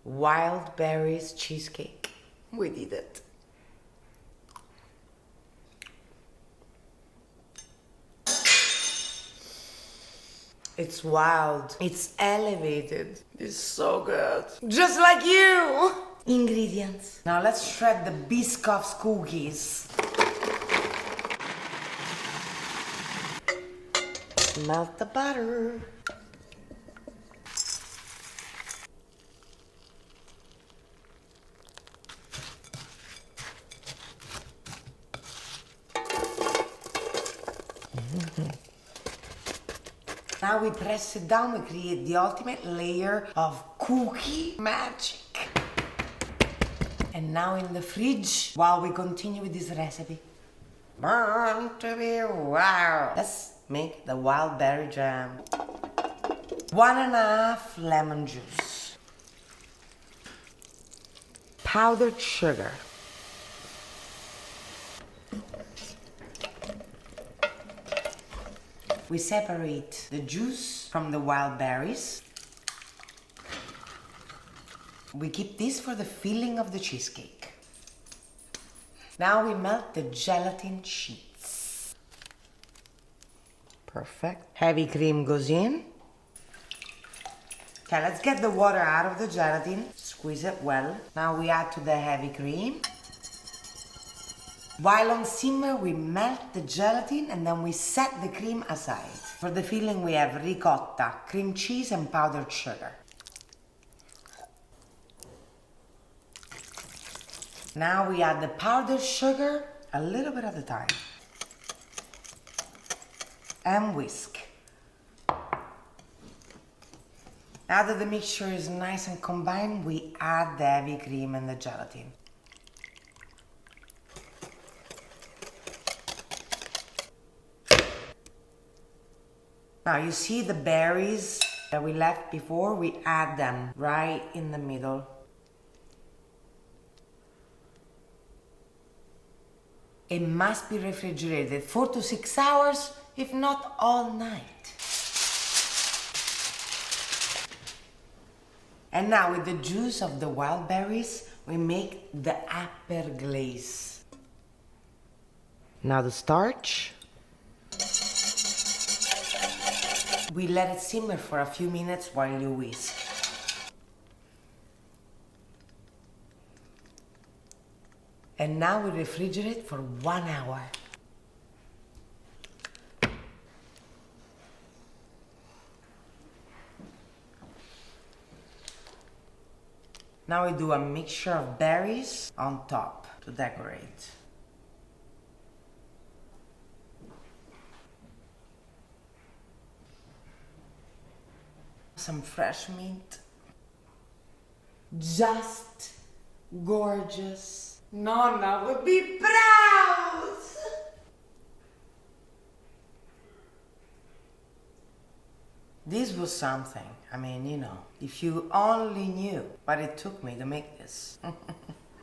Wild berries cheesecake. We did it. It's wild. It's elevated. It's so good. Just like you! Ingredients. Now let's shred the Biscoff's cookies. Melt the butter. Now we press it down, we create the ultimate layer of cookie magic. And now in the fridge, while we continue with this recipe. Born to be wild. Let's make the wild berry jam. 1.5 lemon juice. Powdered sugar. We separate the juice from the wild berries. We keep this for the filling of the cheesecake. Now we melt the gelatin sheets. Perfect. Heavy cream goes in. Okay, let's get the water out of the gelatin. Squeeze it well. Now we add to the heavy cream. While on simmer, we melt the gelatin and then we set the cream aside. For the filling, we have ricotta, cream cheese, and powdered sugar. Now we add the powdered sugar, a little bit at a time. And whisk. Now that the mixture is nice and combined, we add the heavy cream and the gelatin. Now you see the berries that we left before, we add them right in the middle. It must be refrigerated 4 to 6 hours, if not all night. And now with the juice of the wild berries, we make the upper glaze. Now the starch. We let it simmer for a few minutes while you whisk. And now we refrigerate for 1 hour. Now we do a mixture of berries on top to decorate. Some fresh mint. Just gorgeous. Nonna would be proud! This was something. I mean, you know, if you only knew what it took me to make this.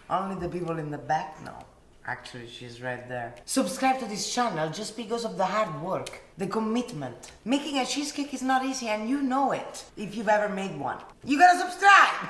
Only the people in the back know. Actually, she's right there. Subscribe to this channel just because of the hard work, the commitment. Making a cheesecake is not easy and you know it if you've ever made one. You gotta subscribe!